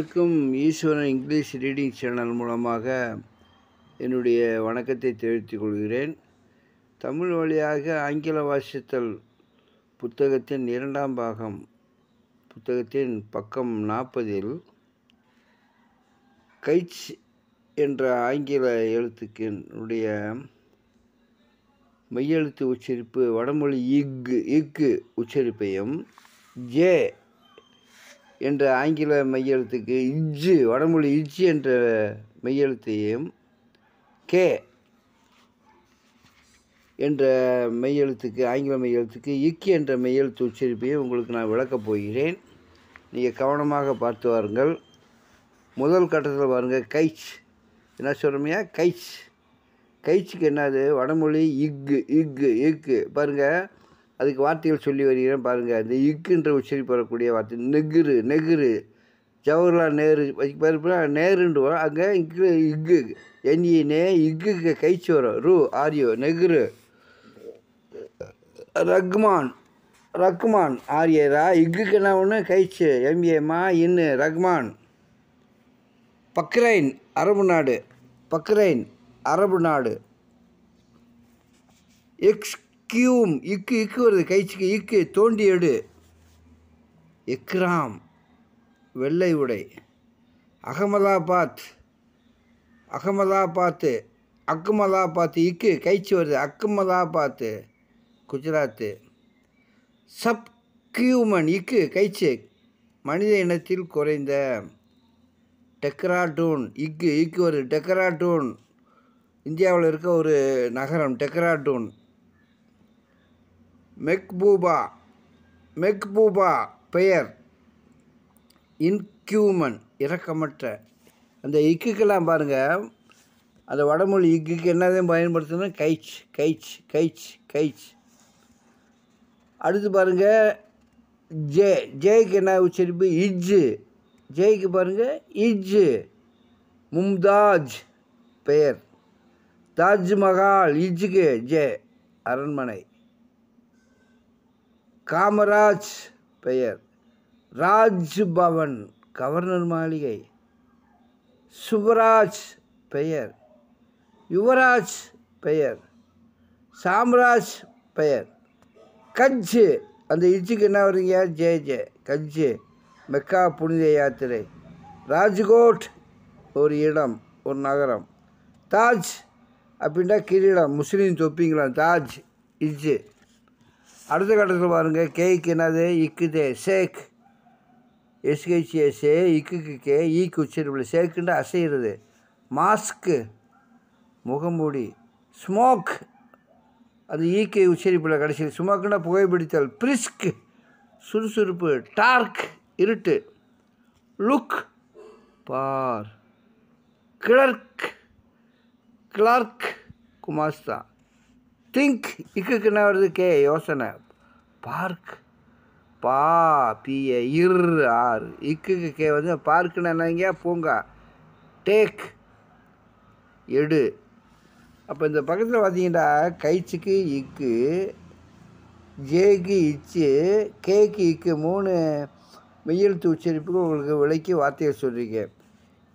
அனைவருக்கும் ஈஸ்வரன் English reading channel மூலமாக என்னுடைய வணக்கத்தை தெரிவித்துக் கொள்கிறேன். தமிழ் வழியாக ஆங்கில வாசித்தல் புத்தகத்தின் 2ஆம் பாகம் புத்தகத்தின் பக்கம் 40 கைட்ஸ் என்ற ஆங்கில எழுத்துக்கினுடைய மெய்யெழுத்து உச்சரிப்பு வடமொழி இக்கு உச்சரிப்பையும், ஜே என்ற ஆங்கில மெய்யெழுத்துக்கு இஜ்ஜு வடமொழி இஜ்ஜு என்ற மெய்யெழுத்தையும், கே என்ற மெய்யெழுத்துக்கு ஆங்கில மெய்யெழுத்துக்கு இக்கு என்ற மெய்யெழுத்து உச்சரிப்பையும் உங்களுக்கு நான் விளக்கப் போகிறேன். நீங்கள் கவனமாக பார்த்து வாருங்கள். முதல் கட்டத்தில் பாருங்கள், கைட்ஸ். என்ன சொல்கிறோமையா? கைட்ஸ். கைட்ஸுக்கு என்னது? வடமொழி இக்கு பாருங்கள். அதுக்கு வார்த்தைகள் சொல்லி வருகிறேன் பாருங்கள். இந்த இக்குன்ற உச்சரிப்பு வரக்கூடிய வார்த்தை நெகுரு ஜவஹர்லால் நேரு பாருப்பா, நேருண்டு வரும். அங்கே இக்கு நே இக்கு கைச்சு வரும். ஆரியோ நெகுரு. ரக்மான் ஆரியரா. இக்குக்கு என்ன ஒன்று? கைச்சு எம்ஏமா இன்னு ரக்மான். பக்ரைன் அரபு நாடு. எக்ஸ்கியூம் இக்கு வருது கைச்சுக்கு. இக்கு தோண்டி எடு. எக்ராம் வெள்ளை உடை. அகமதாபாத்து இக்கு கைச்சு வருது. அகமதாபாத்து குஜராத்து. சப்கியூமன் இக்கு கைச்சு மனித இனத்தில் குறைந்த. டெக்ராடூன் இக்கு வருது. டெக்ராடூன் இந்தியாவில் இருக்க ஒரு நகரம். டெக்ராடூன். மெக்பூபா பெயர். இன்கியூமன் இரக்கமற்ற. அந்த இக்குக்கெல்லாம் பாருங்கள், அந்த வடமொழி இக்குக்கு என்னதான் பயன்படுத்தணும்? கைட்ஸ். அடுத்து பாருங்கள், ஜேக்கு என்ன உச்சரிப்பு? இஜ்ஜு. ஜேக்கு பாருங்கள், இஜ்ஜு. மும்தாஜ் பெயர். தாஜ்மஹால் இஜ்ஜுக்கு ஜே அரண்மனை. காமராஜ் பெயர். ராஜ்பவன் கவர்னர் மாளிகை. சுபராஜ் பெயர். யுவராஜ் பெயர். சாம்ராஜ் பெயர். கட்ஜு அந்த இஜ்ஜுக்கு என்ன வருங்க? ஜே கட்ஜு மெக்கா புனித யாத்திரை. ராஜ்கோட் ஒரு இடம், ஒரு நகரம். தாஜ் அப்படின்னா கிரீடம், முஸ்லீம் தொப்பிங்களாம். தாஜ் இஜ்ஜு. அடுத்த கட்டத்தில் பாருங்கள், கேக்கு என்னது? இக்குதே. ஷேக் எஸ்ஹெச்ஏ இக்குக்கு கே ஈக்கு உச்சரிப்பில். ஷேக்குன்ற அசைகிறது. மாஸ்க்கு முகமூடி. ஸ்மோக் அது ஈக்கு உச்சரிப்பில் கடைசியில். ஸ்மோக்குன்னா புகைப்பிடித்தல். பிரிஸ்க் சுறுசுறுப்பு. டார்க் இருட்டு. லுக் பார். கிளர்க் குமாஸ்தா. திங்க் இக்குக்கு என்ன வருது? கே யோசனை. Park P A R. இக்குக்கு கே வந்து பார்க்குன்னு என்னங்க? பூங்கா. டேக் எடு. அப்போ இந்த பக்கத்தில் பார்த்தீங்கன்னா, கைச்சுக்கு இக்கு, ஜேக்கு இச்சு, கேக்கு இக்கு 3 மெய்யெழுத்து உச்சரிப்புக்கு உங்களுக்கு விளக்கி வார்த்தையை சொல்லியிருக்கேன்.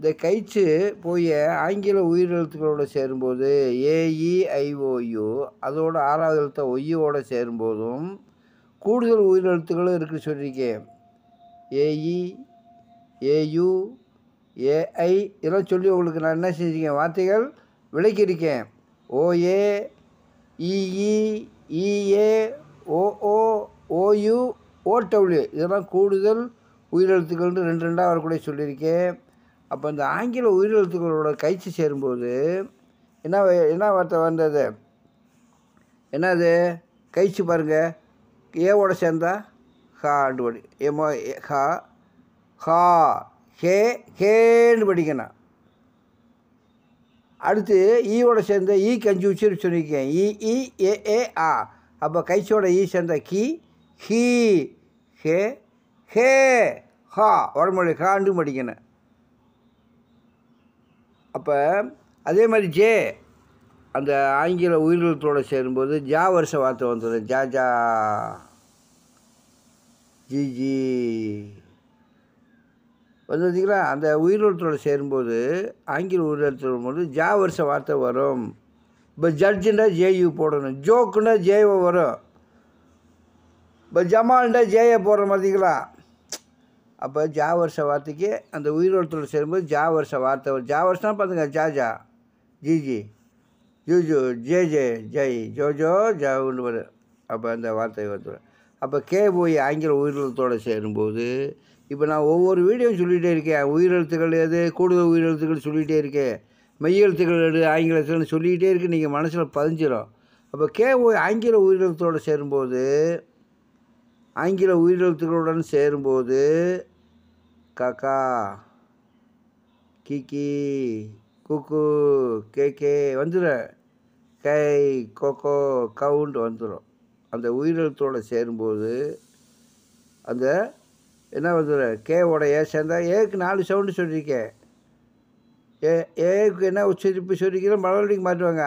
இந்த கைச்சு போய் ஆங்கில உயிரெழுத்துக்களோடு சேரும்போது ஏஇஐஓயு அதோட 6வது எழுத்த ஒய்யோடு சேரும்போதும் கூடுதல் உயிரெழுத்துக்களும் இருக்குன்னு சொல்லியிருக்கேன். ஏஇ ஏயு ஏஐ இதெல்லாம் சொல்லி உங்களுக்கு நான் என்ன செஞ்சுருக்கேன்? வார்த்தைகள் விளக்கியிருக்கேன். ஓஏ இஇ இஏ ஓஓ ஓயு ஓடபிள்யூ இதெல்லாம் கூடுதல் உயிரெழுத்துக்கள்னு 2 வரக்கூடிய சொல்லியிருக்கேன். அப்போ இந்த ஆங்கில உயிரெழுத்துக்களோட கைச்சு சேரும்போது என்ன வார்த்தை வந்தது? என்னது? கைச்சு பாருங்கள். ஏவோட சேர்ந்தா ஹாண்டு படி. ஏமோ ஹா ஹேன்னு படிக்கணும். அடுத்து ஈயோட சேர்ந்த ஈக்கு 5 உச்சரிப்பு சொல்லியிருக்கேன். ஏ அப்போ கைச்சோட ஈ சேர்ந்த கி ஹீ ஹே ஹா வடமொழி ஹாண்டு படிக்கணும். அப்போ அதே மாதிரி ஜே அந்த ஆங்கில உயிரெழுத்தோடு சேரும்போது ஜா வருஷ வார்த்தை வந்துடும். ஜா ஜி வந்து பார்த்தீங்களா, அந்த உயிரெழுத்தோடு சேரும்போது ஆங்கில உயிரெழுத்து வரும்போது ஜா வருஷ வார்த்தை வரும். இப்போ ஜட்ஜுன்னா ஜேயு போடணும், ஜோக்குன்னா ஜேவை வரும். இப்போ ஜமால்ண்டா ஜேயை போடுறோம் பார்த்தீங்களா. அப்போ ஜா வருஷ வார்த்தைக்கு அந்த உயிரெழுத்தோடு சேரும்போது ஜா வருஷ வார்த்தை வரும். ஜா வருஷம்னா பார்த்துங்க, ஜாஜா, ஜிஜி, ஜூஜு, ஜே ஜே, ஜெய், ஜோஜோ, ஜாவுன்னு வரும். அப்போ அந்த வார்த்தை வந்துடும். அப்போ கே போய் ஆங்கில உயிரெழுத்தோடு சேரும்போது, இப்போ நான் ஒவ்வொரு வீடியோவும் சொல்லிகிட்டே இருக்கேன். உயிரெழுத்துக்கள் எது, கூடுதல் உயிரெழுத்துக்கள் சொல்லிகிட்டே இருக்கேன். மெய்யெழுத்துக்கள் எது, ஆங்கிலத்தில் சொல்லிக்கிட்டே இருக்கு, நீங்கள் மனசில் பதிஞ்சிடும். அப்போ கே போய் ஆங்கில உயிரெழுத்தோடு சேரும்போது, ஆங்கில உயிரெழுத்துக்களுடன் சேரும்போது காக்கா, கிக்கி, குக்கு, கேக்கே வந்துடும். கை, கொக்கோ, கவுண்ட் வந்துடும். அந்த உயிரெழுத்தோடு சேரும்போது அந்த என்ன வந்துடும், கேவோட ஏ சேர்ந்தால் ஏக்கு 4 சவுண்டு சொல்லியிருக்கேன். ஏக்கு என்ன உச்சரிப்பு சொல்லிக்கிறேன், மறுபடியும் மாற்றுவாங்க.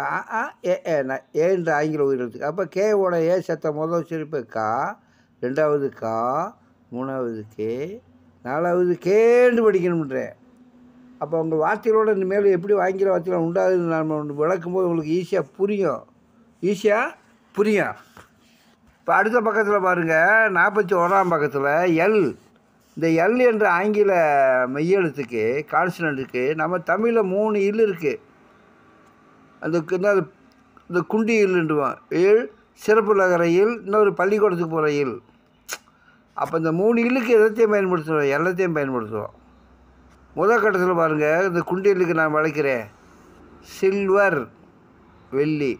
நான் ஏன்ற ஆங்கில உயிரெழுத்துக்கு. அப்போ கேவோட ஏ சேர்த்த முதல் உச்சரிப்பு கா, 2வது கா, 3வது கே, 4வது கேன்னு படிக்கணுன்றேன். அப்போ உங்கள் வார்த்தைகளோடு இனிமேல் எப்படி ஆங்கில வார்த்தைகள் உண்டாகுதுன்னு நம்ம விளக்கும்போது உங்களுக்கு ஈஸியாக புரியும். இப்போ அடுத்த பக்கத்தில் பாருங்கள், 41ஆம் பக்கத்தில் எல். இந்த எல் என்ற ஆங்கில மெய்யெழுத்துக்கு, கான்சனண்ட்டுக்கு நம்ம தமிழில் 3 இல் இருக்குது. அந்த இந்த குண்டி இல்லுன்றுவோம். இல், சிறப்பு நகர இல், இன்னொரு பள்ளிக்கூடத்துக்கு போகிற இல். அப்போ இந்த 3 இல்லுக்கு எல்லாத்தையும் பயன்படுத்துவோம். முதல் கட்டத்தில் பாருங்கள், இந்த குண்டியலுக்கு நான் வளைக்கிறேன். சில்வர் வெள்ளி,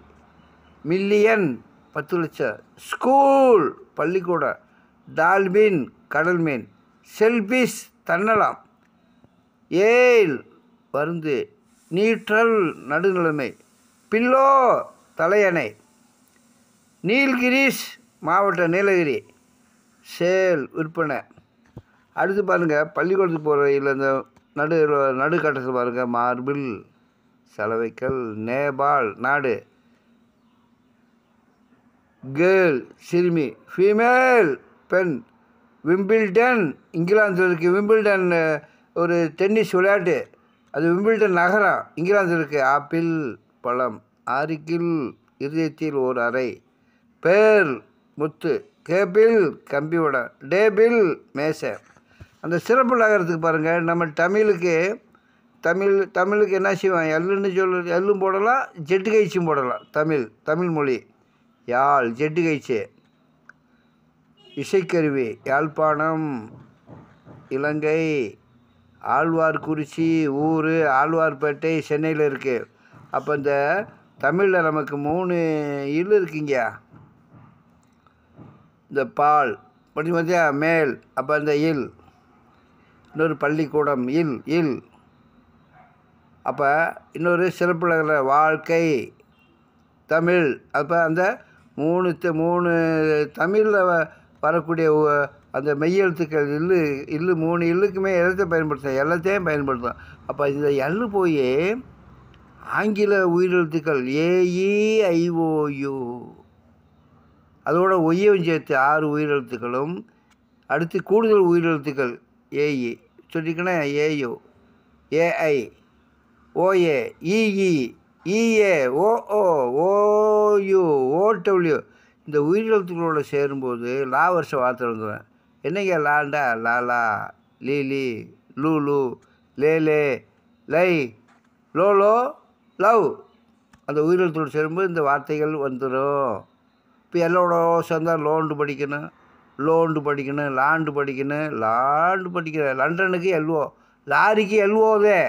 மில்லியன் 10 லட்சம், ஸ்கூல் பள்ளிக்கூடம், டால்பின் கடல் மீன், செல்பிஷ் தன்னலம், ஏல் பருந்து, நீற்றல் நடுநிலைமை, பில்லோ தலையணை, நீல்கிரிஸ் மாவட்டம் நீலகிரி, சேல் விற்பனை. அடுத்து பாருங்கள், பள்ளிக்கூடத்துக்கு போகிற இல்லை இந்த நடுக்கட்டத்தில் பாருங்கள், மார்பிள் சலவைக்கல், நேபாள் நாடு, கேர்ள் சிறுமி, ஃபீமேல் பெண், விம்பிள்டன் இங்கிலாந்தில் இருக்குது. விம்பிள்டன் ஒரு டென்னிஸ் விளையாட்டு, அது விம்பிள்டன் நகரம் இங்கிலாந்தில் இருக்குது. ஆப்பிள் பழம், ஆரிக்கில் இதயத்தில் ஓர் அறை, பேர் முத்து, கேபிள் கம்பி வடம், டேபிள் மேசை. அந்த சிறப்பு நகரத்துக்கு பாருங்கள், நம்ம தமிழுக்கு என்ன செய்வோம், எள்ளும் போடலாம், ஜெட்டு கைச்சும் போடலாம். தமிழ் மொழி யாழ், ஜெட்டு கைச்சு. இசைக்கருவி யாழ்ப்பாணம், இலங்கை, ஆழ்வார்குறிச்சி ஊர், ஆழ்வார்பேட்டை சென்னையில் இருக்குது. அப்போ இந்த தமிழில் நமக்கு 3 இல் இருக்குங்க. இந்த பால் பண்ணி பார்த்தியா, மேல், அப்போ இந்த இல், இன்னொரு பள்ளிக்கூடம் இல். அப்போ இன்னொரு சிறப்பு நகர வாழ்க்கை தமிழ். அப்போ அந்த 3 தமிழில் வரக்கூடிய அந்த மெய்யெழுத்துக்கள் இல்லு 3 இல்லுக்குமே எல்லாத்தையும் பயன்படுத்தும். அப்போ இந்த எள்ளு போய் ஆங்கில உயிரெழுத்துக்கள் AEIOU, அதோட ஒய்யவும் சேர்த்து 6 உயிரெழுத்துக்களும், அடுத்து கூடுதல் உயிரெழுத்துக்கள் AE சொல்லிக்கணே, AU, AI, OA, EE, EA, OO, OU, OW. இந்த உயிரெழுத்துக்களோடு சேரும்போது லா வருஷ வார்த்தை வந்துடுவேன். என்னங்க லாண்டா, லாலா, லீலி, லூலு, லேலே, லை, லோலோ, லவ். அந்த உயிரெழுத்தோடு சேரும்போது இந்த வார்த்தைகள் வந்துடும். இப்போ எல்லோட சேர்ந்தால் லாண்டு படிக்கணும், லாண்டு படிக்கணும். லண்டனுக்கு எல்ஓ, லாரிக்கு எல்ஓதே,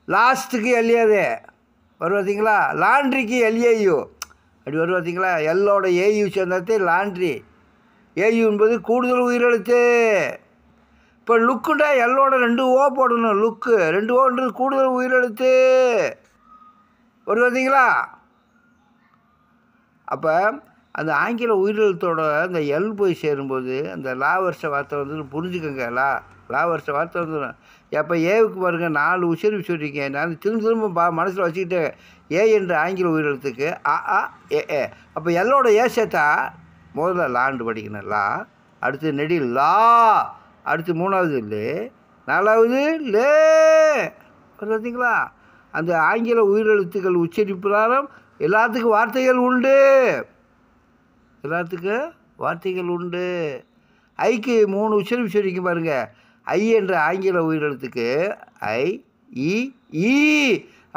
லாஸ்ட்டுக்கு எல்ஏதே வரும் பார்த்தீங்களா. லாண்ட்ரிக்கு LAU அப்படி வரும் பார்த்தீங்களா. எல்லோட AU சேர்ந்தாத்தே லாண்ட்ரி. AU என்பது கூடுதல் உயிரெழுத்து. இப்போ லுக்குண்டா எல்லோட 2 O போடணும். லுக்கு 2 Oன்றது கூடுதல் உயிரெழுத்து வரும் பார்த்தீங்களா. அப்போ அந்த ஆங்கில உயிரெழுத்தோட அந்த எல் போய் சேரும்போது அந்த லா வருஷ வார்த்தை வந்து புரிஞ்சுக்கோங்க. லா வருஷ வார்த்தை வந்துடும். எப்போ ஏவுக்கு பாருங்கள் 4 உச்சரிப்பு சொல்லியிருக்கேன். நான் திரும்ப மனசில் வச்சுக்கிட்டு ஏ என்ற ஆங்கில உயிரெழுத்துக்கு ஏ. அப்போ எல்லோட ஏ சேர்த்தா முதல்ல லாண்டு படிக்கணும், லா. அடுத்து நெடி லா, அடுத்து 3வது லே, 4வது லே. பார்த்தீங்களா? அந்த ஆங்கில உயிரெழுத்துக்கள் உச்சரிப்பு பிரகாரம் எல்லாத்துக்கும் வார்த்தைகள் உண்டு. எல்லாத்துக்கும் வார்த்தைகள் உண்டு. ஐக்கு 3 உச்சரிப்பு சொல்லிக்க பாருங்கள். ஐ என்ற ஆங்கில உயிரெழுத்துக்கு ஐ, இ, ஈ.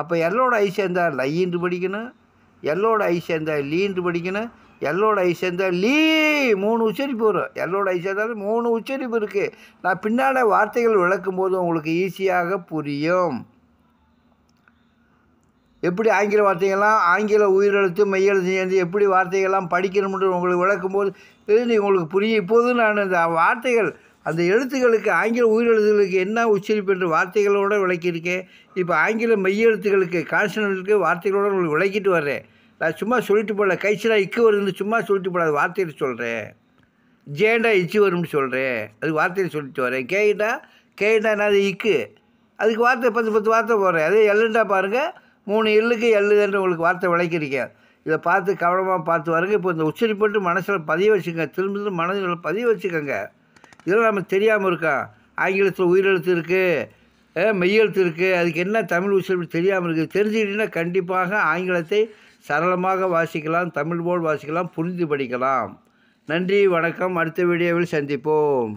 அப்போ எல்லோட ஐ சேர்ந்தால் லை என்று படிக்கணும், எல்லோட ஐ சேர்ந்தால் லீ என்று படிக்கணும், எல்லோட ஐ சேர்ந்தால் லீ. 3 உச்சரிப்பு வரும். எல்லோட ஐ சேர்ந்தாலும் 3 உச்சரிப்பு இருக்குது. நான் பின்னால் வார்த்தைகள் விளக்கும் போது உங்களுக்கு ஈஸியாக புரியும். எப்படி ஆங்கில வார்த்தைகள்லாம் ஆங்கில உயிரெழுத்து மெய்யெழுத்து சேர்ந்து எப்படி வார்த்தைகள்லாம் படிக்கணும்னு உங்களுக்கு விளக்கும் போது உங்களுக்கு புரியும். இப்போது நான் இந்த வார்த்தைகள் அந்த எழுத்துக்களுக்கு ஆங்கில உயிரெழுத்துகளுக்கு என்ன உச்சரிப்பு என்று வார்த்தைகளோடு விளக்கியிருக்கேன். இப்போ ஆங்கில மெய்யெழுத்துகளுக்கு கான்சனன்ட்டுக்கு வார்த்தைகளோடு உங்களுக்கு விளக்கிட்டு வர்றேன். நான் சும்மா சொல்லிட்டு போகல. கைச்சினா இக்கு வருதுன்னு சும்மா சொல்லிட்டு போடாது, வார்த்தையில் சொல்கிறேன். ஜேண்டா இச்சு வரும்னு சொல்கிறேன், அதுக்கு வார்த்தையில் சொல்லிட்டு வரேன். கேண்டா என்னது இக்கு, அதுக்கு வார்த்தை 10 வார்த்தை போடுறேன். அதே எள்ளுண்டா பாருங்கள், 3 எள்ளுக்கு எள்ளுன்னு உங்களுக்கு வார்த்தை விளக்கியிருக்கேன். இதை பார்த்து கவனமாக பார்த்து வருங்க. இப்போ இந்த உச்சரிப்பட்டு மனசில் பதிய வச்சுக்கோங்க, திரும்ப மனதில் பதிய வச்சுக்கோங்க. இதெல்லாம் நம்ம தெரியாமல் இருக்கோம். ஆங்கிலத்தில் உயிரெழுத்து இருக்குது, மெய்யெழுத்து இருக்குது, அதுக்கு என்ன தமிழ் உச்சரிப்பு தெரியாமல் இருக்குது. தெரிஞ்சுக்கிட்டிங்கன்னா கண்டிப்பாக ஆங்கிலத்தை சரளமாக வாசிக்கலாம், தமிழ் போல் வாசிக்கலாம், புரிந்து படிக்கலாம். நன்றி, வணக்கம். அடுத்த வீடியோவில் சந்திப்போம்.